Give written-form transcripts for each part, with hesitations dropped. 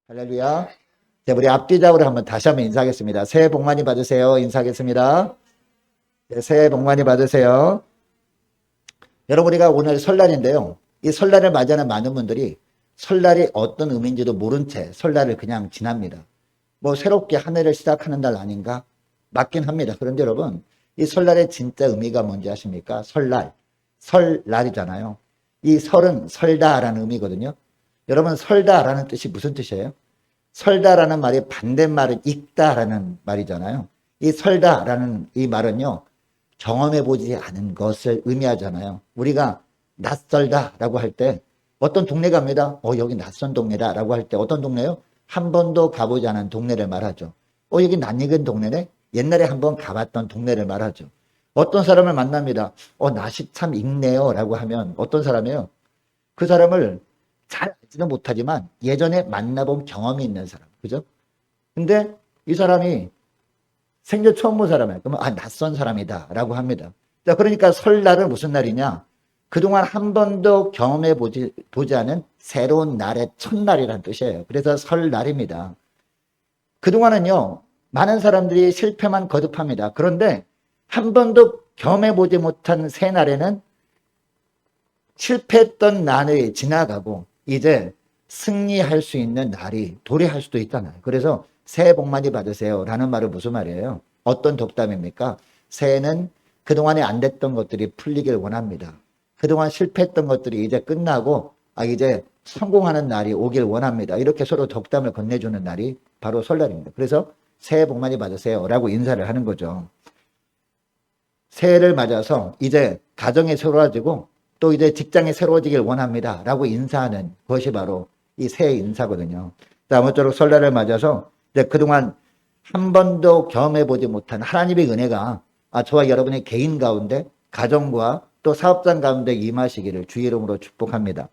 할렐루야. 자, 우리 앞뒤작으로 한번 다시 한번 인사하겠습니다. 새해 복 많이 받으세요. 인사하겠습니다. 네, 새해 복 많이 받으세요. 여러분, 우리가 오늘 설날인데요. 이 설날을 맞이하는 많은 분들이 설날이 어떤 의미인지도 모른 채 설날을 그냥 지납니다. 뭐 새롭게 한 해를 시작하는 날 아닌가? 맞긴 합니다. 그런데 여러분, 이 설날의 진짜 의미가 뭔지 아십니까? 설날, 설날이잖아요. 이 설은 설다라는 의미거든요. 여러분, 설다라는 뜻이 무슨 뜻이에요? 설다라는 말이 반대말은 읽다라는 말이잖아요. 이 설다라는 이 말은요, 경험해보지 않은 것을 의미하잖아요. 우리가 낯설다라고 할 때 어떤 동네 갑니다. 여기 낯선 동네다라고 할 때 어떤 동네요? 한 번도 가보지 않은 동네를 말하죠. 여기 낯익은 동네네? 옛날에 한번 가봤던 동네를 말하죠. 어떤 사람을 만납니다. 낯이 참 익네요 라고 하면 어떤 사람이에요? 그 사람을 잘 알지는 못하지만 예전에 만나본 경험이 있는 사람. 그죠? 근데 이 사람이 생전 처음 본 사람이에요. 그러면 낯선 사람이다 라고 합니다. 자, 그러니까 설날은 무슨 날이냐? 그동안 한 번도 경험해 보지 않은 새로운 날의 첫날이라는 뜻이에요. 그래서 설날입니다. 그동안은요, 많은 사람들이 실패만 거듭합니다. 그런데 한 번도 경험해 보지 못한 새날에는 실패했던 날이 지나가고 이제 승리할 수 있는 날이 도래할 수도 있잖아요. 그래서 새해 복 많이 받으세요 라는 말은 무슨 말이에요? 어떤 덕담입니까? 새해는 그동안에 안 됐던 것들이 풀리길 원합니다. 그동안 실패했던 것들이 이제 끝나고 이제 성공하는 날이 오길 원합니다. 이렇게 서로 덕담을 건네주는 날이 바로 설날입니다. 그래서 새해 복 많이 받으세요 라고 인사를 하는 거죠. 새해를 맞아서 이제 가정이 새로워지고 또 이제 직장이 새로워지길 원합니다 라고 인사하는 것이 바로 이 새해 인사거든요. 아무쪼록 설날을 맞아서 이제 그동안 한 번도 경험해보지 못한 하나님의 은혜가 저와 여러분의 개인 가운데 가정과 또 사업장 가운데 임하시기를 주의 이름으로 축복합니다.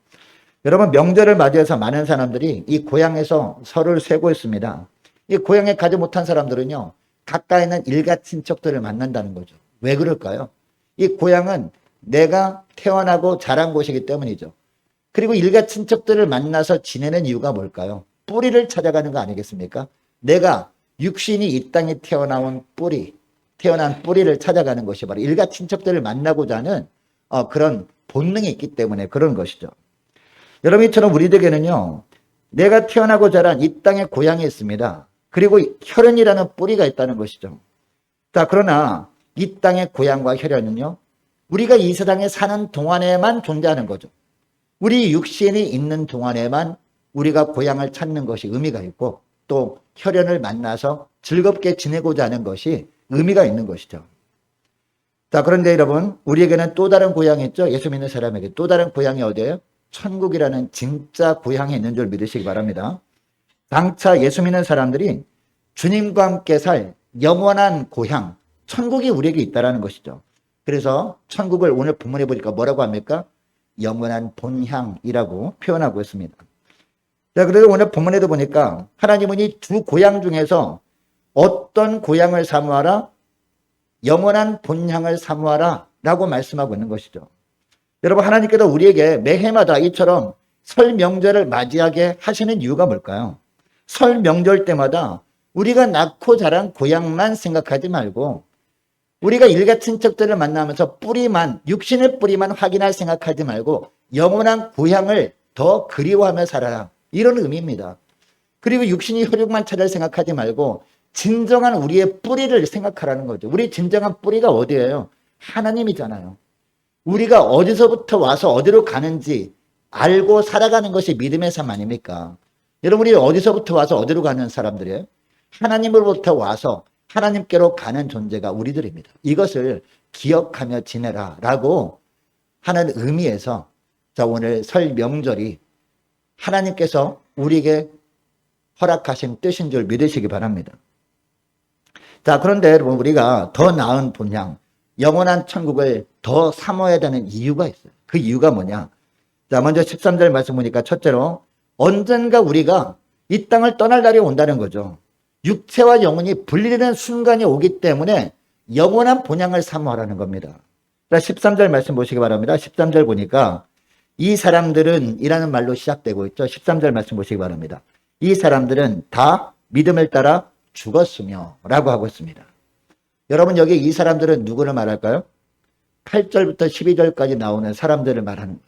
여러분, 명절을 맞이해서 많은 사람들이 이 고향에서 설을 쇠고 있습니다. 이 고향에 가지 못한 사람들은요, 가까이 있는 일가 친척들을 만난다는 거죠. 왜 그럴까요? 이 고향은 내가 태어나고 자란 곳이기 때문이죠. 그리고 일가 친척들을 만나서 지내는 이유가 뭘까요? 뿌리를 찾아가는 거 아니겠습니까? 내가 육신이 이 땅에 태어난 뿌리를 찾아가는 것이 바로 일가 친척들을 만나고자 하는 그런 본능이 있기 때문에 그런 것이죠. 여러분처럼 우리에게는요, 내가 태어나고 자란 이 땅의 고향이 있습니다. 그리고 혈연이라는 뿌리가 있다는 것이죠. 자, 그러나 이 땅의 고향과 혈연은요, 우리가 이 세상에 사는 동안에만 존재하는 거죠. 우리 육신이 있는 동안에만 우리가 고향을 찾는 것이 의미가 있고 또 혈연을 만나서 즐겁게 지내고자 하는 것이 의미가 있는 것이죠. 자, 그런데 여러분, 우리에게는 또 다른 고향이 있죠. 예수 믿는 사람에게 또 다른 고향이 어디예요? 천국이라는 진짜 고향이 있는 줄 믿으시기 바랍니다. 장차 예수 믿는 사람들이 주님과 함께 살 영원한 고향, 천국이 우리에게 있다는 것이죠. 그래서 천국을 오늘 본문에 보니까 뭐라고 합니까? 영원한 본향이라고 표현하고 있습니다. 자, 그래서 오늘 본문에도 보니까 하나님은 이 두 고향 중에서 어떤 고향을 사모하라? 영원한 본향을 사모하라 라고 말씀하고 있는 것이죠. 여러분, 하나님께서 우리에게 매해마다 이처럼 설 명절을 맞이하게 하시는 이유가 뭘까요? 설 명절 때마다 우리가 낳고 자란 고향만 생각하지 말고 우리가 일가 친척들을 만나면서 육신의 뿌리만 확인할 생각하지 말고 영원한 고향을 더 그리워하며 살아라. 이런 의미입니다. 그리고 육신이 혈육만 찾을 생각하지 말고 진정한 우리의 뿌리를 생각하라는 거죠. 우리 진정한 뿌리가 어디예요? 하나님이잖아요. 우리가 어디서부터 와서 어디로 가는지 알고 살아가는 것이 믿음의 삶 아닙니까? 여러분, 우리 어디서부터 와서 어디로 가는 사람들이에요? 하나님으로부터 와서 하나님께로 가는 존재가 우리들입니다. 이것을 기억하며 지내라 라고 하는 의미에서 자, 오늘 설 명절이 하나님께서 우리에게 허락하신 뜻인 줄 믿으시기 바랍니다. 자, 그런데 여러분, 우리가 더 나은 본향, 영원한 천국을 더 사모해야 되는 이유가 있어요. 그 이유가 뭐냐? 자, 먼저 13절 말씀 보니까 첫째로 언젠가 우리가 이 땅을 떠날 날이 온다는 거죠. 육체와 영혼이 분리되는 순간이 오기 때문에 영원한 본향을 사모하라는 겁니다. 13절 말씀 보시기 바랍니다. 13절 보니까 이 사람들은 이라는 말로 시작되고 있죠. 13절 말씀 보시기 바랍니다. 이 사람들은 다 믿음을 따라 죽었으며 라고 하고 있습니다. 여러분 여기 이 사람들은 누구를 말할까요? 8절부터 12절까지 나오는 사람들을 말하는 거예요.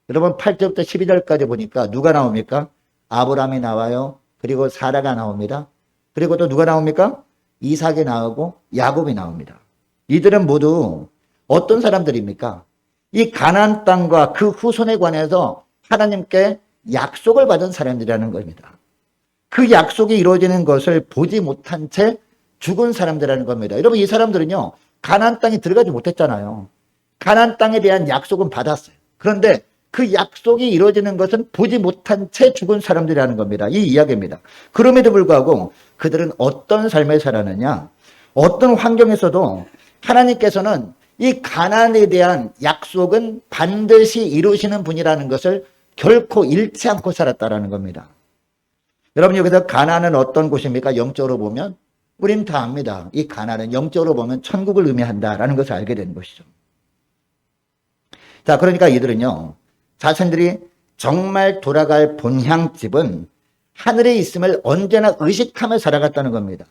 여러분 8절부터 12절까지 보니까 누가 나옵니까? 아브라함이 나와요. 그리고 사라가 나옵니다. 그리고 또 누가 나옵니까? 이삭이 나오고 야곱이 나옵니다. 이들은 모두 어떤 사람들입니까? 이 가나안 땅과 그 후손에 관해서 하나님께 약속을 받은 사람들이라는 겁니다. 그 약속이 이루어지는 것을 보지 못한 채 죽은 사람들이라는 겁니다. 여러분 이 사람들은요 가나안 땅에 들어가지 못했잖아요. 가나안 땅에 대한 약속은 받았어요. 그런데 그 약속이 이루어지는 것은 보지 못한 채 죽은 사람들이라는 겁니다. 이 이야기입니다. 그럼에도 불구하고 그들은 어떤 삶을 살았느냐? 어떤 환경에서도 하나님께서는 이 가나안에 대한 약속은 반드시 이루시는 분이라는 것을 결코 잃지 않고 살았다라는 겁니다. 여러분 여기서 가나안은 어떤 곳입니까? 영적으로 보면 우린 다 압니다. 이 가나안은 영적으로 보면 천국을 의미한다라는 것을 알게 되는 것이죠. 자, 그러니까 이들은요 자신들이 정말 돌아갈 본향집은 하늘에 있음을 언제나 의식하며 살아갔다는 겁니다.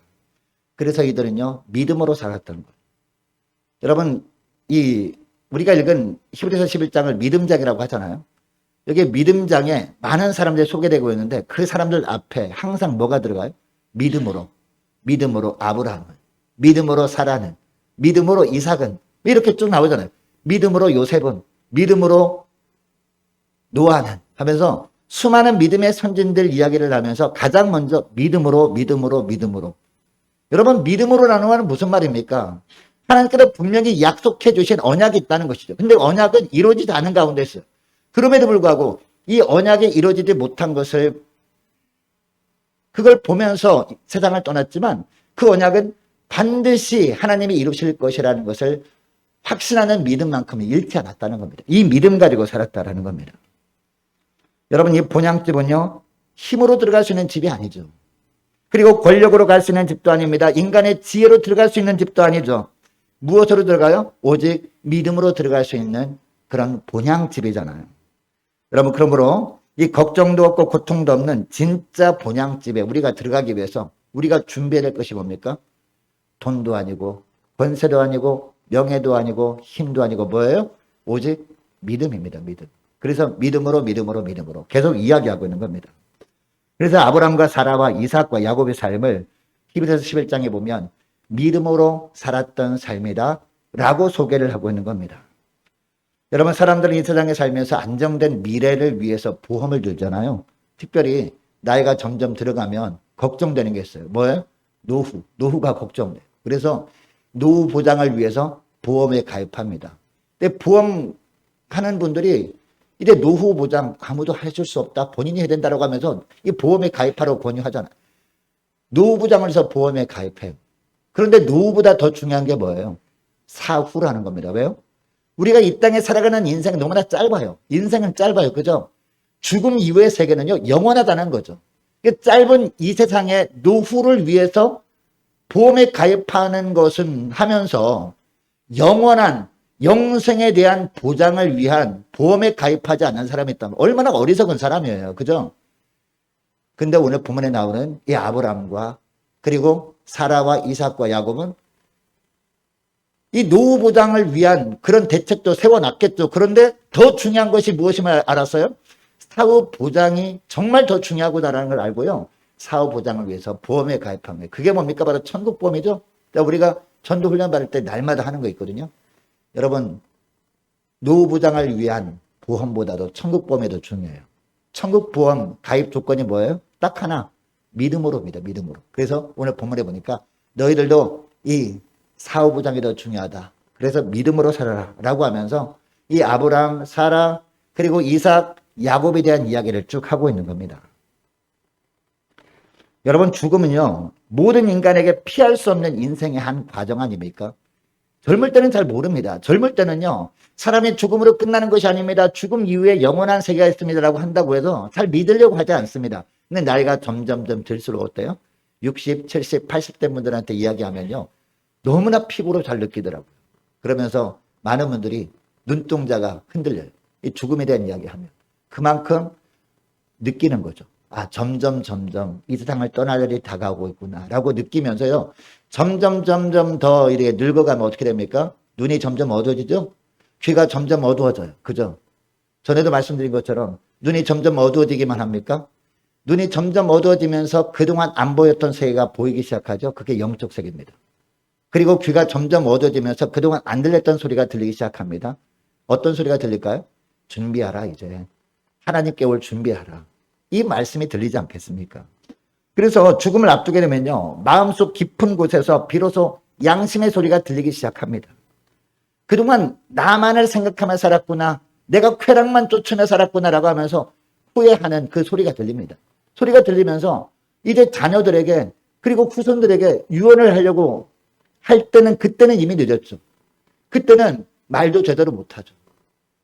그래서 이들은요 믿음으로 살았던 거예요. 여러분 우리가 읽은 히브리서 11장을 믿음장이라고 하잖아요. 여기 믿음장에 많은 사람들이 소개되고 있는데 그 사람들 앞에 항상 뭐가 들어가요? 믿음으로 아브라함은, 믿음으로 사라는, 믿음으로 이삭은 이렇게 쭉 나오잖아요. 믿음으로 요셉은, 믿음으로 노아는 하면서 수많은 믿음의 선진들 이야기를 하면서 가장 먼저 믿음으로. 여러분 믿음으로라는 말은 무슨 말입니까? 하나님께서 분명히 약속해 주신 언약이 있다는 것이죠. 근데 언약은 이루어지지 않은 가운데 있어요. 그럼에도 불구하고 이 언약이 이루어지지 못한 것을 그걸 보면서 세상을 떠났지만 그 언약은 반드시 하나님이 이루실 것이라는 것을 확신하는 믿음만큼은 잃지 않았다는 겁니다. 이 믿음 가지고 살았다라는 겁니다. 여러분 이 본향집은요 힘으로 들어갈 수 있는 집이 아니죠. 그리고 권력으로 갈 수 있는 집도 아닙니다. 인간의 지혜로 들어갈 수 있는 집도 아니죠. 무엇으로 들어가요? 오직 믿음으로 들어갈 수 있는 그런 본향집이잖아요. 여러분 그러므로 이 걱정도 없고 고통도 없는 진짜 본향집에 우리가 들어가기 위해서 우리가 준비해야 될 것이 뭡니까? 돈도 아니고 권세도 아니고 명예도 아니고 힘도 아니고 뭐예요? 오직 믿음입니다. 믿음. 그래서 믿음으로 계속 이야기하고 있는 겁니다. 그래서 아브라함과 사라와 이삭과 야곱의 삶을 히브리서 11장에 보면 믿음으로 살았던 삶이다 라고 소개를 하고 있는 겁니다. 여러분 사람들은 이 세상에 살면서 안정된 미래를 위해서 보험을 들잖아요. 특별히 나이가 점점 들어가면 걱정되는 게 있어요. 뭐예요? 노후가 걱정돼요. 그래서 노후 보장을 위해서 보험에 가입합니다. 근데 보험하는 분들이 이제 노후 보장 아무도 해줄 수 없다. 본인이 해야 된다고 하면서 이 보험에 가입하라고 권유하잖아요. 노후 보장을 해서 보험에 가입해요. 그런데 노후보다 더 중요한 게 뭐예요? 사후라는 겁니다. 왜요? 우리가 이 땅에 살아가는 인생은 너무나 짧아요. 인생은 짧아요. 그죠? 죽음 이후의 세계는요, 영원하다는 거죠. 짧은 이 세상의 노후를 위해서 보험에 가입하는 것은 하면서 영원한 영생에 대한 보장을 위한 보험에 가입하지 않는 사람이 있다면 얼마나 어리석은 사람이에요. 그죠? 근데 오늘 본문에 나오는 이 아브라함과 그리고 사라와 이삭과 야곱은 이 노후 보장을 위한 그런 대책도 세워놨겠죠. 그런데 더 중요한 것이 무엇임을 알았어요? 사후 보장이 정말 더 중요하구나라는 걸 알고요. 사후 보장을 위해서 보험에 가입합니다. 그게 뭡니까? 바로 천국보험이죠. 우리가 전도훈련 받을 때 날마다 하는 거 있거든요. 여러분 노후 보장을 위한 보험보다도 천국보험이 더 중요해요. 천국보험 가입 조건이 뭐예요? 딱 하나. 믿음으로입니다. 믿음으로. 그래서 오늘 본문에 보니까 너희들도 이 사후 보장이 더 중요하다. 그래서 믿음으로 살아라 라고 하면서 이 아브라함, 사라 그리고 이삭, 야곱에 대한 이야기를 쭉 하고 있는 겁니다. 여러분 죽음은요 모든 인간에게 피할 수 없는 인생의 한 과정 아닙니까? 젊을 때는 잘 모릅니다. 젊을 때는요 사람이 죽음으로 끝나는 것이 아닙니다. 죽음 이후에 영원한 세계가 있습니다 라고 한다고 해서 잘 믿으려고 하지 않습니다. 근데 나이가 점점 들수록 어때요? 60, 70, 80대 분들한테 이야기하면요 너무나 피부로 잘 느끼더라고요. 그러면서 많은 분들이 눈동자가 흔들려요. 이 죽음에 대한 이야기하면 그만큼 느끼는 거죠. 아, 점점 이 세상을 떠날 날이 다가오고 있구나라고 느끼면서요. 점점 더 이렇게 늙어가면 어떻게 됩니까? 눈이 점점 어두워지죠? 귀가 점점 어두워져요. 그죠? 전에도 말씀드린 것처럼 눈이 점점 어두워지기만 합니까? 눈이 점점 어두워지면서 그동안 안 보였던 세계가 보이기 시작하죠. 그게 영적 세계입니다. 그리고 귀가 점점 어두워지면서 그동안 안 들렸던 소리가 들리기 시작합니다. 어떤 소리가 들릴까요? 준비하라 이제. 하나님께 올 준비하라. 이 말씀이 들리지 않겠습니까? 그래서 죽음을 앞두게 되면요. 마음속 깊은 곳에서 비로소 양심의 소리가 들리기 시작합니다. 그동안 나만을 생각하며 살았구나. 내가 쾌락만 쫓으며 살았구나라고 하면서 후회하는 그 소리가 들립니다. 소리가 들리면서 이제 자녀들에게 그리고 후손들에게 유언을 하려고 할 때는 그때는 이미 늦었죠. 그때는 말도 제대로 못하죠.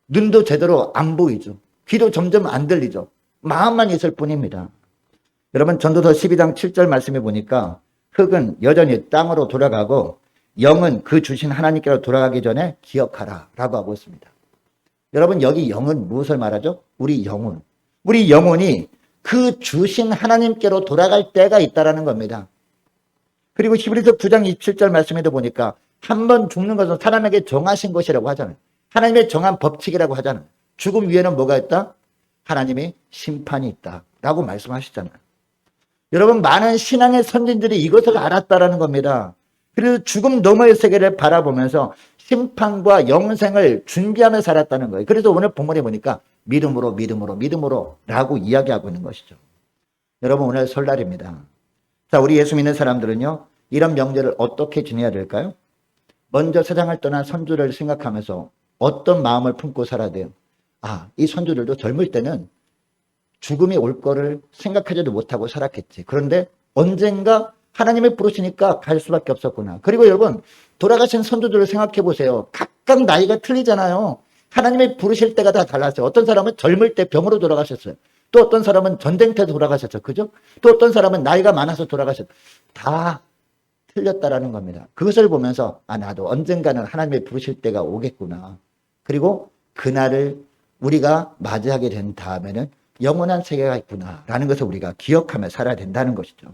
눈도 제대로 안 보이죠. 귀도 점점 안 들리죠. 마음만 있을 뿐입니다. 여러분 전도서 12장 7절 말씀해 보니까 흙은 여전히 땅으로 돌아가고 영은 그 주신 하나님께로 돌아가기 전에 기억하라 라고 하고 있습니다. 여러분 여기 영은 무엇을 말하죠? 우리 영혼. 우리 영혼이 그 주신 하나님께로 돌아갈 때가 있다라는 겁니다. 그리고 히브리서 9장 27절 말씀에도 보니까 한 번 죽는 것은 사람에게 정하신 것이라고 하잖아요. 하나님의 정한 법칙이라고 하잖아요. 죽음 위에는 뭐가 있다? 하나님의 심판이 있다라고 말씀하시잖아요. 여러분 많은 신앙의 선진들이 이것을 알았다라는 겁니다. 그래서 죽음 너머의 세계를 바라보면서 심판과 영생을 준비하며 살았다는 거예요. 그래서 오늘 본문에 보니까 믿음으로 라고 이야기하고 있는 것이죠. 여러분 오늘 설날입니다. 자, 우리 예수 믿는 사람들은요, 이런 명절을 어떻게 지내야 될까요? 먼저 세상을 떠난 선조를 생각하면서 어떤 마음을 품고 살아야 돼요? 아, 이 선조들도 젊을 때는 죽음이 올 거를 생각하지도 못하고 살았겠지. 그런데 언젠가 하나님이 부르시니까 갈 수밖에 없었구나. 그리고 여러분, 돌아가신 선조들을 생각해 보세요. 각각 나이가 틀리잖아요. 하나님이 부르실 때가 다 달랐어요. 어떤 사람은 젊을 때 병으로 돌아가셨어요. 또 어떤 사람은 전쟁 때 돌아가셨죠. 그죠? 또 어떤 사람은 나이가 많아서 돌아가셨죠. 다 틀렸다라는 겁니다. 그것을 보면서 아, 나도 언젠가는 하나님이 부르실 때가 오겠구나. 그리고 그날을 우리가 맞이하게 된 다음에는 영원한 세계가 있구나라는 것을 우리가 기억하며 살아야 된다는 것이죠.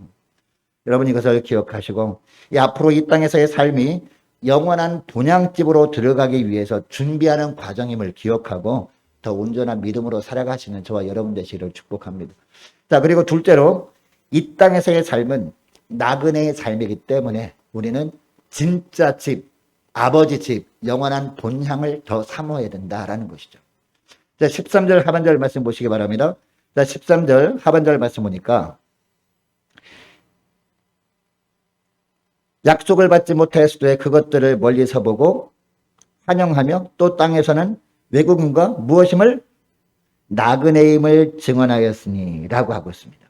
여러분 이것을 기억하시고 앞으로 이 땅에서의 삶이 영원한 본향집으로 들어가기 위해서 준비하는 과정임을 기억하고 더 온전한 믿음으로 살아가시는 저와 여러분 되시기를 축복합니다. 자, 그리고 둘째로 이 땅에서의 삶은 나그네의 삶이기 때문에 우리는 진짜 집, 아버지 집, 영원한 본향을 더 사모해야 된다라는 것이죠. 자, 13절 하반절 말씀 보시기 바랍니다. 자, 13절 하반절 말씀 보니까 약속을 받지 못하였을 때 그것들을 멀리서 보고 환영하며 또 땅에서는 외국인과 무엇임을 나그네임을 증언하였으니 라고 하고 있습니다.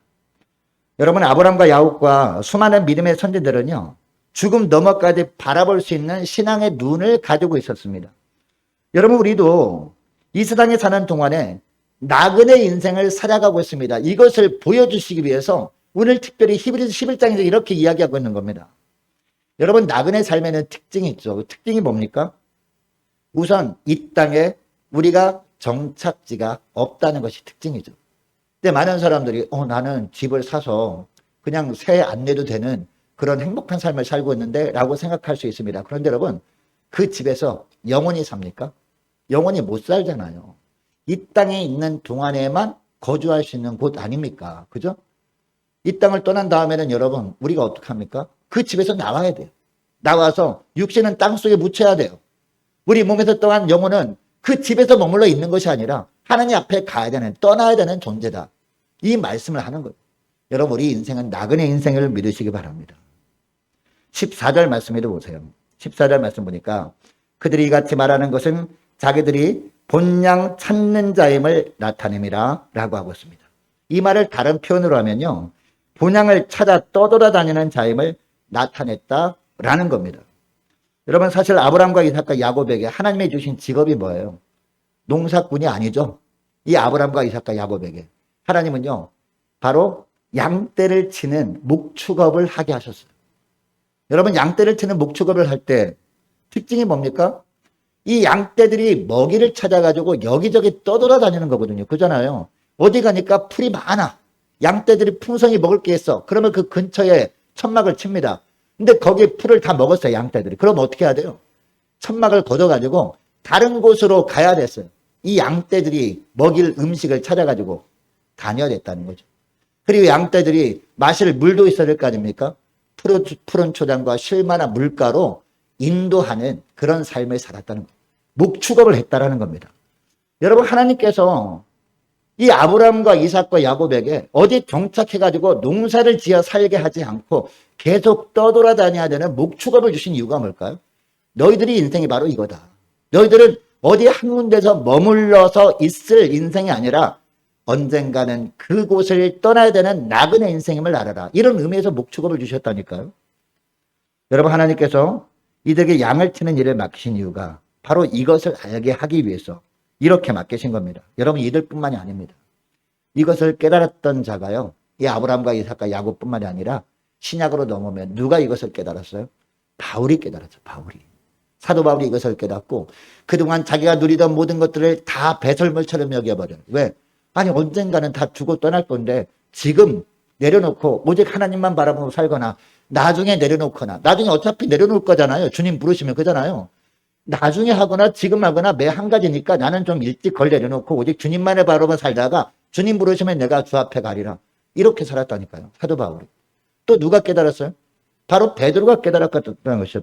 여러분 아브라함과 야곱과 수많은 믿음의 선지들은요 죽음 너머까지 바라볼 수 있는 신앙의 눈을 가지고 있었습니다. 여러분 우리도 이 세상에 사는 동안에 나그네 인생을 살아가고 있습니다. 이것을 보여주시기 위해서 오늘 특별히 히브리서 11장에서 이렇게 이야기하고 있는 겁니다. 여러분 나그네 삶에는 특징이 있죠. 그 특징이 뭡니까? 우선 이 땅에 우리가 정착지가 없다는 것이 특징이죠. 근데 많은 사람들이 나는 집을 사서 그냥 새 안 내도 되는 그런 행복한 삶을 살고 있는데 라고 생각할 수 있습니다. 그런데 여러분 그 집에서 영원히 삽니까? 영원히 못 살잖아요. 이 땅에 있는 동안에만 거주할 수 있는 곳 아닙니까? 그죠? 이 땅을 떠난 다음에는 여러분 우리가 어떻게 합니까? 그 집에서 나와야 돼요. 나와서 육신은 땅속에 묻혀야 돼요. 우리 몸에서 떠난 영혼은 그 집에서 머물러 있는 것이 아니라 하나님 앞에 가야 되는, 떠나야 되는 존재다. 이 말씀을 하는 거예요. 여러분 우리 인생은 나그네 인생을 믿으시기 바랍니다. 14절 말씀에도 보세요. 14절 말씀 보니까 그들이 이같이 말하는 것은 자기들이 본향 찾는 자임을 나타냄이라 라고 하고 있습니다. 이 말을 다른 표현으로 하면요 본향을 찾아 떠돌아다니는 자임을 나타냈다라는 겁니다. 여러분 사실 아브라함과 이삭과 야곱에게 하나님이 주신 직업이 뭐예요? 농사꾼이 아니죠. 이 아브라함과 이삭과 야곱에게 하나님은요 바로 양떼를 치는 목축업을 하게 하셨어요. 여러분 양떼를 치는 목축업을 할 때 특징이 뭡니까? 이 양떼들이 먹이를 찾아가지고 여기저기 떠돌아다니는 거거든요. 그잖아요. 어디 가니까 풀이 많아. 양떼들이 풍성히 먹을 게 있어. 그러면 그 근처에 천막을 칩니다. 근데 거기에 풀을 다 먹었어요, 양떼들이. 그럼 어떻게 해야 돼요? 천막을 걷어가지고 다른 곳으로 가야 됐어요. 이 양떼들이 먹일 음식을 찾아가지고 다녀야 됐다는 거죠. 그리고 양떼들이 마실 물도 있어야 될 거 아닙니까? 푸른 초장과 쉴만한 물가로 인도하는 그런 삶을 살았다는 거예요. 목축업을 했다라는 겁니다. 여러분, 하나님께서 이 아브라함과 이삭과 야곱에게 어디 정착해가지고 농사를 지어 살게 하지 않고 계속 떠돌아다녀야 되는 목축업을 주신 이유가 뭘까요? 너희들이 인생이 바로 이거다. 너희들은 어디 한 군데서 머물러서 있을 인생이 아니라 언젠가는 그곳을 떠나야 되는 나그네 인생임을 알아라. 이런 의미에서 목축업을 주셨다니까요. 여러분, 하나님께서 이들에게 양을 치는 일을 맡기신 이유가 바로 이것을 알게 하기 위해서 이렇게 맡기신 겁니다. 여러분, 이들뿐만이 아닙니다. 이것을 깨달았던 자가요, 이 아브라함과 이삭과 야곱뿐만이 아니라 신약으로 넘어오면 누가 이것을 깨달았어요? 바울이 깨달았죠. 사도 바울이 이것을 깨닫고 그동안 자기가 누리던 모든 것들을 다 배설물처럼 여겨버려요. 왜? 아니, 언젠가는 다 죽고 떠날 건데 지금 내려놓고 오직 하나님만 바라보고 살거나 나중에 내려놓거나, 나중에 어차피 내려놓을 거잖아요. 주님 부르시면 그잖아요. 나중에 하거나 지금 하거나 매 한 가지니까 나는 좀 일찍 걸 내려놓고 오직 주님만을 바라보며 살다가 주님 부르시면 내가 주 앞에 가리라. 이렇게 살았다니까요, 사도 바울이. 또 누가 깨달았어요? 바로 베드로가 깨달았다는 것이죠.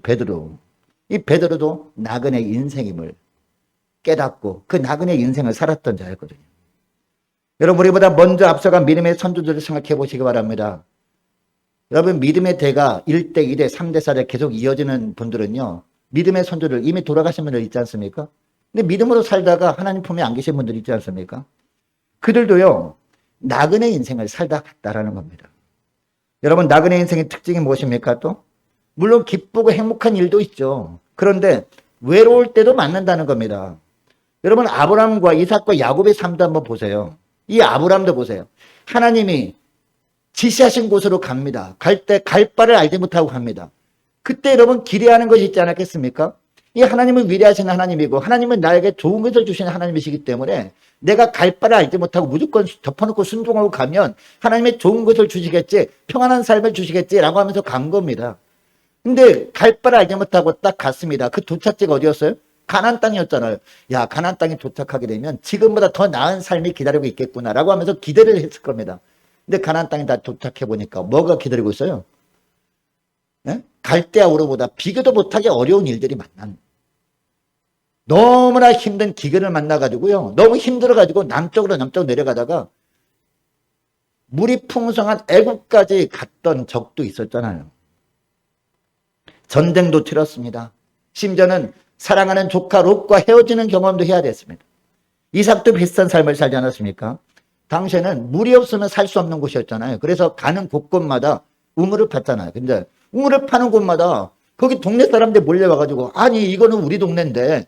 이 베드로도 나그네 인생임을 깨닫고 그 나그네 인생을 살았던 자였거든요. 여러분, 우리보다 먼저 앞서간 믿음의 선조들을 생각해 보시기 바랍니다. 여러분, 믿음의 대가 1대, 2대, 3대, 4대 계속 이어지는 분들은요, 믿음의 선조들 이미 돌아가신 분들 있지 않습니까? 근데 믿음으로 살다가 하나님 품에 안 계신 분들 있지 않습니까? 그들도요, 나그네 인생을 살다 갔다라는 겁니다. 여러분, 나그네 인생의 특징이 무엇입니까? 또 물론 기쁘고 행복한 일도 있죠. 그런데 외로울 때도 만난다는 겁니다. 여러분, 아브라함과 이삭과 야곱의 삶도 한번 보세요. 이 아브라함도 보세요. 하나님이 지시하신 곳으로 갑니다. 갈 때 갈 바를 알지 못하고 갑니다. 그때 여러분, 기대하는 것이 있지 않았겠습니까? 이 하나님은 위대하신 하나님이고 하나님은 나에게 좋은 것을 주시는 하나님이시기 때문에 내가 갈 바를 알지 못하고 무조건 덮어놓고 순종하고 가면 하나님의 좋은 것을 주시겠지, 평안한 삶을 주시겠지라고 하면서 간 겁니다. 근데 갈 바를 알지 못하고 딱 갔습니다. 그 도착지가 어디였어요? 가나안 땅이었잖아요. 야, 가나안 땅에 도착하게 되면 지금보다 더 나은 삶이 기다리고 있겠구나라고 하면서 기대를 했을 겁니다. 근데 가나안 땅에 다 도착해 보니까 뭐가 기다리고 있어요? 네? 갈대아우르보다 비교도 못하게 어려운 일들이 만난, 너무나 힘든 기근을 만나가지고요, 너무 힘들어가지고 남쪽으로 내려가다가 물이 풍성한 애국까지 갔던 적도 있었잖아요. 전쟁도 치렀습니다. 심지어는 사랑하는 조카 롯과 헤어지는 경험도 해야 됐습니다. 이삭도 비슷한 삶을 살지 않았습니까? 당시에는 물이 없으면 살 수 없는 곳이었잖아요. 그래서 가는 곳곳마다 우물을 팠잖아요. 근데 우물을 파는 곳마다 거기 동네 사람들 몰려와가지고, 아니, 이거는 우리 동네인데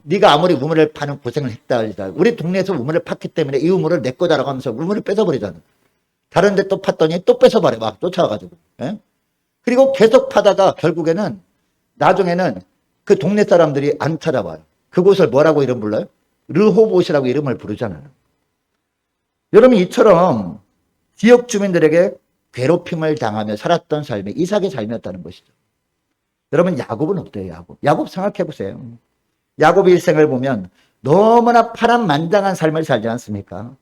네가 아무리 우물을 파는 고생을 했다, 우리 동네에서 우물을 팠기 때문에 이 우물을 내 거다라고 하면서 우물을 뺏어버리잖아요. 다른 데 또 팠더니 또 뺏어버려, 막 쫓아와가지고. 예? 그리고 계속 파다가 결국에는 나중에는 그 동네 사람들이 안 찾아봐요. 그곳을 뭐라고 이름 불러요? 르호봇이라고 이름을 부르잖아요. 여러분, 이처럼 지역 주민들에게 괴롭힘을 당하며 살았던 삶이 이삭의 삶이었다는 것이죠. 여러분, 야곱은 어때요? 야곱 생각해 보세요. 야곱의 일생을 보면 너무나 파란만장한 삶을 살지 않습니까?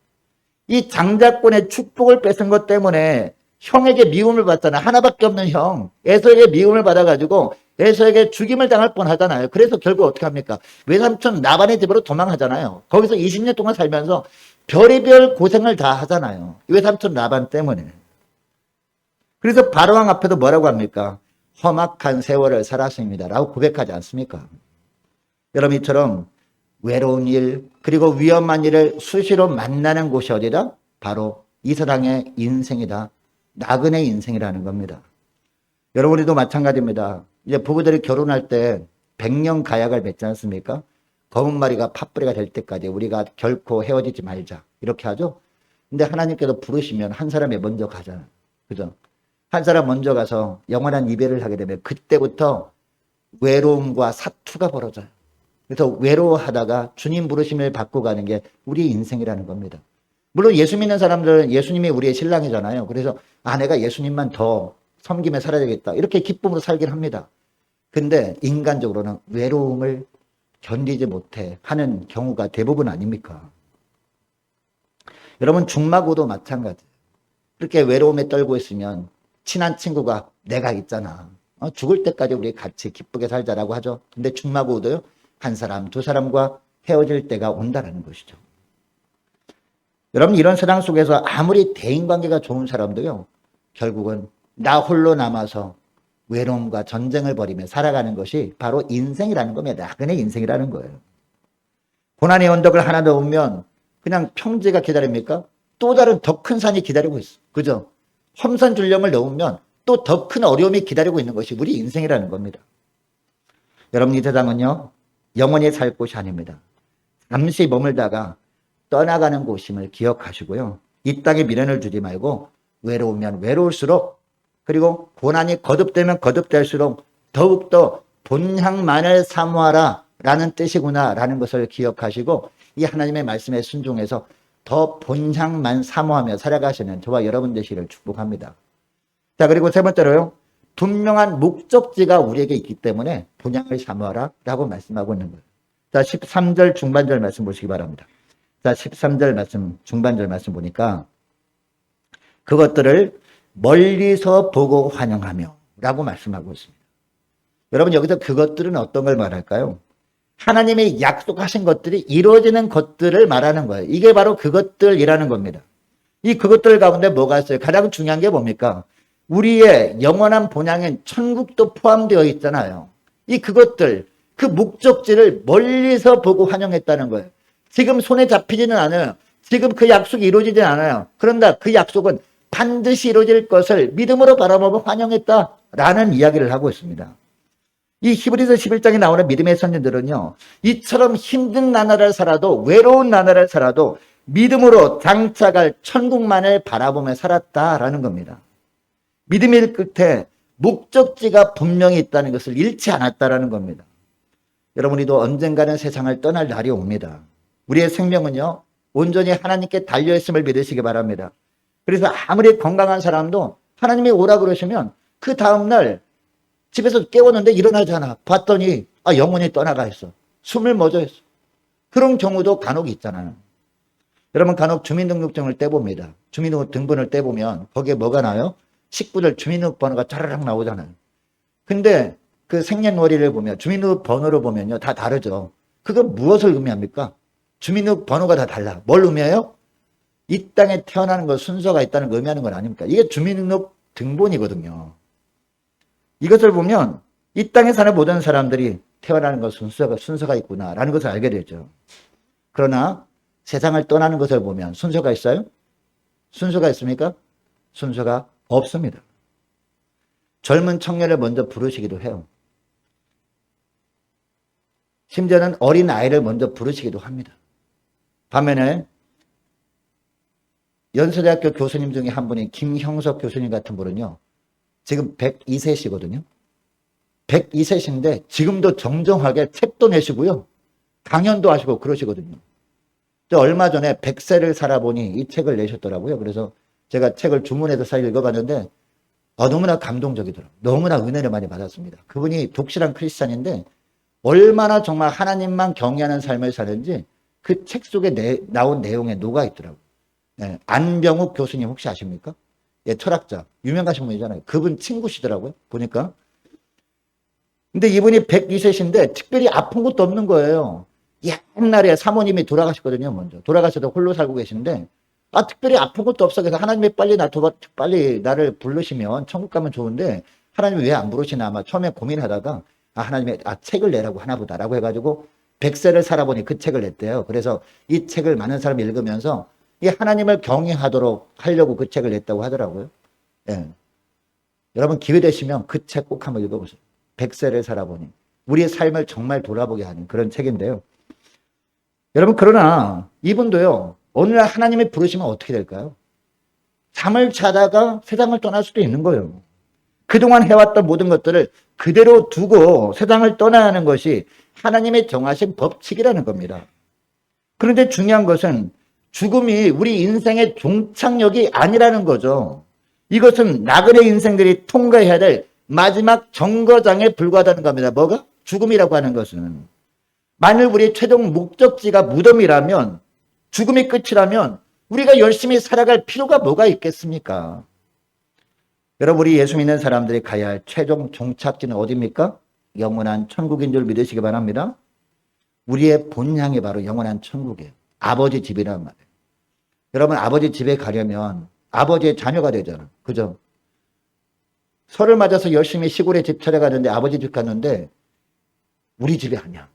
이 장자권의 축복을 뺏은 것 때문에 형에게 미움을 받잖아. 하나밖에 없는 형 에서에게 미움을 받아가지고 에서에게 죽임을 당할 뻔하잖아요. 그래서 결국 어떻게 합니까? 외삼촌 라반의 집으로 도망하잖아요. 거기서 20년 동안 살면서 별의별 고생을 다 하잖아요. 외삼촌 라반 때문에. 그래서 바로왕 앞에도 뭐라고 합니까? 험악한 세월을 살았습니다 라고 고백하지 않습니까? 여러분, 이처럼 외로운 일 그리고 위험한 일을 수시로 만나는 곳이 어디다? 바로 이 사람의 인생이다. 나그네 인생이라는 겁니다. 여러분, 우리도 마찬가지입니다. 이제 부부들이 결혼할 때 100년 가약을 맺지 않습니까? 검은 머리가 팥뿌리가 될 때까지 우리가 결코 헤어지지 말자, 이렇게 하죠. 근데 하나님께서 부르시면 한 사람이 먼저 가잖아요. 그죠? 한 사람 먼저 가서 영원한 이별을 하게 되면 그때부터 외로움과 사투가 벌어져요. 그래서 외로워하다가 주님 부르심을 받고 가는 게 우리 인생이라는 겁니다. 물론 예수 믿는 사람들은 예수님이 우리의 신랑이잖아요. 그래서 내가 예수님만 더 섬기며 살아야 되겠다. 이렇게 기쁨으로 살긴 합니다. 근데 인간적으로는 외로움을 견디지 못해 하는 경우가 대부분 아닙니까? 여러분 중마고도 마찬가지예요. 그렇게 외로움에 떨고 있으면 친한 친구가 내가 있잖아. 죽을 때까지 우리 같이 기쁘게 살자라고 하죠. 근데 중마고도요. 한 사람, 두 사람과 헤어질 때가 온다라는 것이죠. 여러분 이런 세상 속에서 아무리 대인관계가 좋은 사람도요. 결국은 나 홀로 남아서 외로움과 전쟁을 벌이며 살아가는 것이 바로 인생이라는 겁니다. 나그네 인생이라는 거예요. 고난의 언덕을 하나 넘으면 그냥 평지가 기다립니까? 또 다른 더 큰 산이 기다리고 있어. 그죠? 험산줄령을 넘으면 또 더 큰 어려움이 기다리고 있는 것이 우리 인생이라는 겁니다. 여러분 이 세상은요. 영원히 살 곳이 아닙니다. 잠시 머물다가 떠나가는 곳임을 기억하시고요. 이 땅에 미련을 두지 말고 외로우면 외로울수록 그리고 고난이 거듭되면 거듭될수록 더욱더 본향만을 사모하라 라는 뜻이구나 라는 것을 기억하시고 이 하나님의 말씀에 순종해서 더 본향만 사모하며 살아가시는 저와 여러분 되시기를 축복합니다. 자, 그리고 세 번째로요. 분명한 목적지가 우리에게 있기 때문에 본향을 사모하라 라고 말씀하고 있는 거예요. 자, 13절 중반절 말씀 보시기 바랍니다. 자, 13절 말씀 중반절 말씀 보니까 그것들을 멀리서 보고 환영하며 라고 말씀하고 있습니다. 여러분 여기서 그것들은 어떤 걸 말할까요? 하나님이 약속하신 것들이 이루어지는 것들을 말하는 거예요. 이게 바로 그것들이라는 겁니다. 이 그것들 가운데 뭐가 있어요? 가장 중요한 게 뭡니까? 우리의 영원한 본향인 천국도 포함되어 있잖아요. 이 그것들, 그 목적지를 멀리서 보고 환영했다는 거예요. 지금 손에 잡히지는 않아요. 지금 그 약속이 이루어지지 않아요. 그런데 그 약속은 반드시 이루어질 것을 믿음으로 바라보고 환영했다라는 이야기를 하고 있습니다. 이 히브리서 11장에 나오는 믿음의 선진들은요. 이처럼 힘든 나날을 살아도 외로운 나날을 살아도 믿음으로 장차갈 천국만을 바라보며 살았다라는 겁니다. 믿음의 끝에 목적지가 분명히 있다는 것을 잃지 않았다라는 겁니다. 여러분이도 언젠가는 세상을 떠날 날이 옵니다. 우리의 생명은요. 온전히 하나님께 달려있음을 믿으시기 바랍니다. 그래서 아무리 건강한 사람도 하나님이 오라 그러시면 그 다음날 집에서 깨웠는데 일어나지 않아. 봤더니 영혼이 떠나가 있어. 숨을 멎어 있어. 그런 경우도 간혹 있잖아요. 여러분 간혹 주민등록증을 떼봅니다. 주민등본을 떼보면 거기에 뭐가 나요? 식구들 주민등록번호가 짜르륵 나오잖아요. 근데 그 생년월일을 보면 주민등록번호를 보면요 다 다르죠. 그건 무엇을 의미합니까? 주민등록번호가 다 달라. 뭘 의미해요? 이 땅에 태어나는 것 순서가 있다는 걸 의미하는 건 아닙니까? 이게 주민등록 등본이거든요. 이것을 보면 이 땅에 사는 모든 사람들이 태어나는 것 순서가 있구나라는 것을 알게 되죠. 그러나 세상을 떠나는 것을 보면 순서가 있어요? 순서가 있습니까? 순서가 없습니다. 젊은 청년을 먼저 부르시기도 해요. 심지어는 어린 아이를 먼저 부르시기도 합니다. 반면에 연세대학교 교수님 중에 한 분이 김형석 교수님 같은 분은요. 지금 102세시거든요. 102세신데 지금도 정정하게 책도 내시고요. 강연도 하시고 그러시거든요. 얼마 전에 100세를 살아보니 이 책을 내셨더라고요. 그래서 제가 책을 주문해서 잘 읽어봤는데 너무나 감동적이더라고요. 너무나 은혜를 많이 받았습니다. 그분이 독실한 크리스찬인데 얼마나 정말 하나님만 경외하는 삶을 사는지 그 책 속에 나온 내용에 녹아있더라고요. 네, 안병욱 교수님 혹시 아십니까? 예, 철학자. 유명하신 분이잖아요. 그분 친구시더라고요. 보니까. 근데 이분이 102세신데 특별히 아픈 것도 없는 거예요. 옛날에 사모님이 돌아가셨거든요. 먼저. 돌아가셔도 홀로 살고 계신데 특별히 아픈 것도 없어. 그래서 하나님이 빨리 나를 부르시면 천국 가면 좋은데 하나님이 왜 안 부르시나 아마 처음에 고민하다가 하나님이 책을 내라고 하나 보다라고 해가지고 100세를 살아보니 그 책을 냈대요. 그래서 이 책을 많은 사람이 읽으면서 이 하나님을 경외하도록 하려고 그 책을 냈다고 하더라고요. 예. 여러분 기회 되시면 그 책 꼭 한번 읽어보세요. 100세를 살아보니 우리의 삶을 정말 돌아보게 하는 그런 책인데요. 여러분 그러나 이분도요. 어느 날 하나님이 부르시면 어떻게 될까요? 잠을 자다가 세상을 떠날 수도 있는 거예요. 그동안 해왔던 모든 것들을 그대로 두고 세상을 떠나야 하는 것이 하나님의 정하신 법칙이라는 겁니다. 그런데 중요한 것은 죽음이 우리 인생의 종착역이 아니라는 거죠. 이것은 나그네 인생들이 통과해야 될 마지막 정거장에 불과하다는 겁니다. 뭐가? 죽음이라고 하는 것은. 만일 우리의 최종 목적지가 무덤이라면, 죽음이 끝이라면 우리가 열심히 살아갈 필요가 뭐가 있겠습니까? 여러분, 우리 예수 믿는 사람들이 가야 할 최종 종착지는 어디입니까? 영원한 천국인 줄 믿으시기 바랍니다. 우리의 본향이 바로 영원한 천국이에요. 아버지 집이란 말이에요. 여러분, 아버지 집에 가려면 아버지의 자녀가 되잖아. 그죠? 설을 맞아서 열심히 시골에 집 찾아가는데, 아버지 집 갔는데 우리 집이 아니야.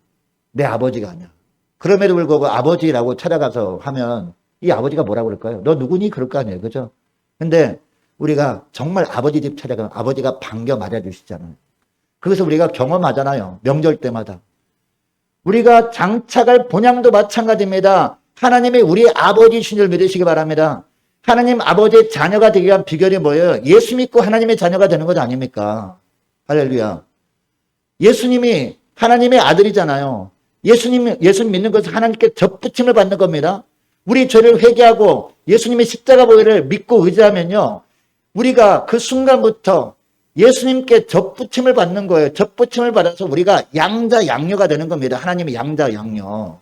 내 아버지가 아니야. 그럼에도 불구하고 아버지라고 찾아가서 하면 이 아버지가 뭐라고 그럴까요? 너 누구니? 그럴 거 아니에요. 그죠? 근데 우리가 정말 아버지 집 찾아가면 아버지가 반겨 맞아주시잖아요. 그래서 우리가 경험하잖아요. 명절 때마다. 우리가 장차갈 본향도 마찬가지입니다. 하나님이 우리 아버지이신 줄 믿으시기 바랍니다. 하나님 아버지의 자녀가 되기 위한 비결이 뭐예요? 예수 믿고 하나님의 자녀가 되는 것 아닙니까? 할렐루야. 예수님이 하나님의 아들이잖아요. 예수 믿는 것은 하나님께 접붙임을 받는 겁니다. 우리 죄를 회개하고 예수님의 십자가 보혈을 믿고 의지하면요, 우리가 그 순간부터 예수님께 접붙임을 받는 거예요. 접붙임을 받아서 우리가 양자 양녀가 되는 겁니다. 하나님의 양자 양녀.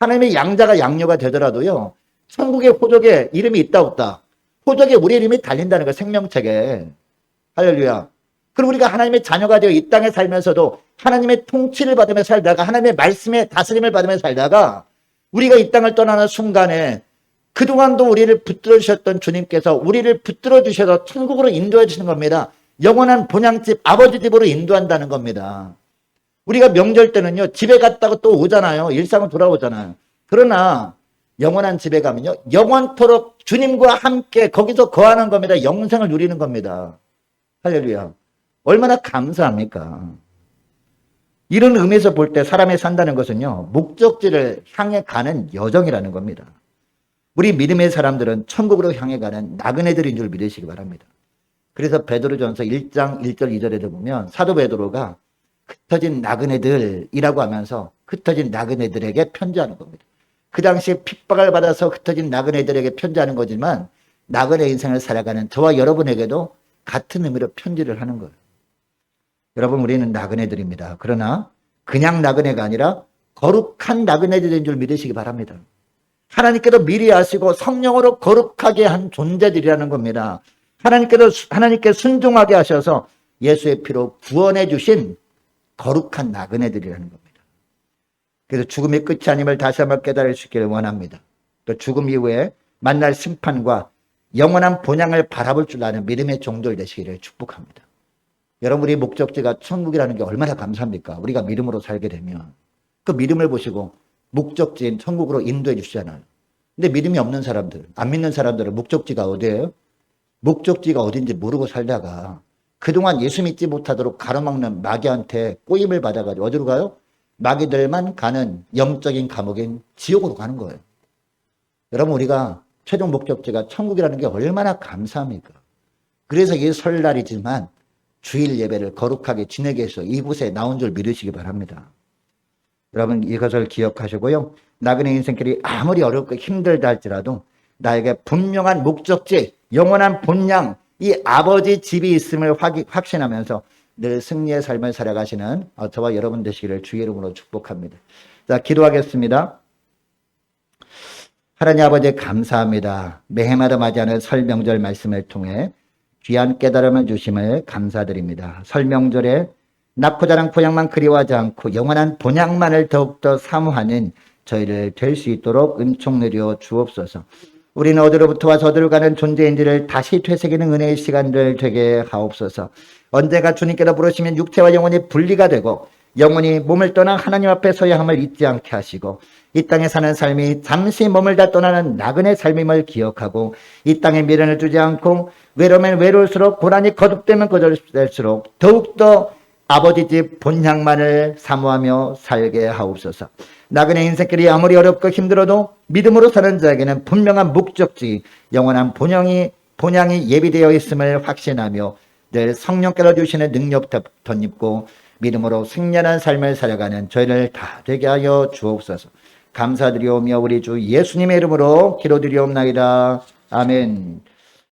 하나님의 양자가 양녀가 되더라도요, 천국의 호적에 이름이 있다 없다. 호적에 우리 이름이 달린다는 거예요. 생명책에. 할렐루야. 그리고 우리가 하나님의 자녀가 되어 이 땅에 살면서도 하나님의 통치를 받으며 살다가, 하나님의 말씀의 다스림을 받으며 살다가, 우리가 이 땅을 떠나는 순간에 그동안도 우리를 붙들어 주셨던 주님께서 우리를 붙들어 주셔서 천국으로 인도해 주시는 겁니다. 영원한 본향집 아버지 집으로 인도한다는 겁니다. 우리가 명절 때는요, 집에 갔다가 또 오잖아요. 일상으로 돌아오잖아요. 그러나 영원한 집에 가면요, 영원토록 주님과 함께 거기서 거하는 겁니다. 영생을 누리는 겁니다. 할렐루야. 얼마나 감사합니까? 이런 의미에서 볼 때 사람이 산다는 것은요, 목적지를 향해 가는 여정이라는 겁니다. 우리 믿음의 사람들은 천국으로 향해 가는 나그네들인 줄 믿으시기 바랍니다. 그래서 베드로전서 1장 1절 2절에도 보면 사도 베드로가 흩어진 나그네들이라고 하면서 흩어진 나그네들에게 편지하는 겁니다. 그 당시에 핍박을 받아서 흩어진 나그네들에게 편지하는 거지만, 나그네 인생을 살아가는 저와 여러분에게도 같은 의미로 편지를 하는 거예요. 여러분, 우리는 나그네들입니다. 그러나 그냥 나그네가 아니라 거룩한 나그네들인 줄 믿으시기 바랍니다. 하나님께도 미리 아시고 성령으로 거룩하게 한 존재들이라는 겁니다. 하나님께 순종하게 하셔서 예수의 피로 구원해 주신 거룩한 나그네들이라는 겁니다. 그래서 죽음이 끝이 아님을 다시 한번 깨달을 수 있기를 원합니다. 또 죽음 이후에 만날 심판과 영원한 본향을 바라볼 줄 아는 믿음의 종들 되시기를 축복합니다. 여러분, 우리 목적지가 천국이라는 게 얼마나 감사합니까? 우리가 믿음으로 살게 되면 그 믿음을 보시고 목적지인 천국으로 인도해 주시잖아요. 근데 믿음이 없는 사람들, 안 믿는 사람들은 목적지가 어디예요? 목적지가 어딘지 모르고 살다가 그동안 예수 믿지 못하도록 가로막는 마귀한테 꼬임을 받아가지고 어디로 가요? 마귀들만 가는 영적인 감옥인 지옥으로 가는 거예요. 여러분, 우리가 최종 목적지가 천국이라는 게 얼마나 감사합니까? 그래서 이게 설날이지만 주일 예배를 거룩하게 지내기 위해서 이곳에 나온 줄 믿으시기 바랍니다. 여러분, 이것을 기억하시고요, 나그네 인생길이 아무리 어렵고 힘들다 할지라도 나에게 분명한 목적지, 영원한 본향, 이 아버지 집이 있음을 확신하면서 늘 승리의 삶을 살아가시는 저와 여러분 되시기를 주의 이름으로 축복합니다. 자, 기도하겠습니다. 하나님 아버지, 감사합니다. 매해마다 맞이하는 설 명절 말씀을 통해 귀한 깨달음을 주심을 감사드립니다. 설 명절에 낳고 자란 본향만 그리워하지 않고 영원한 본향만을 더욱더 사모하는 저희를 될 수 있도록 은총 내려 주옵소서. 우리는 어디로부터 와서 어디로 가는 존재인지를 다시 되새기는 은혜의 시간들 되게 하옵소서. 언제가 주님께로 부르시면 육체와 영혼이 분리가 되고 영혼이 몸을 떠나 하나님 앞에 서야 함을 잊지 않게 하시고, 이 땅에 사는 삶이 잠시 몸을 다 떠나는 나그네 삶임을 기억하고, 이 땅에 미련을 두지 않고 외로우면 외로울수록 고난이 거듭되면 거듭될수록 더욱더 아버지 집 본향만을 사모하며 살게 하옵소서. 나그네 인생길이 아무리 어렵고 힘들어도 믿음으로 사는 자에게는 분명한 목적지, 영원한 본향이 예비되어 있음을 확신하며 늘 성령께로 주시는 능력 덧입고 믿음으로 승리하는 삶을 살아가는 저희를 다 되게 하여 주옵소서. 감사드리오며 우리 주 예수님의 이름으로 기도드리옵나이다. 아멘.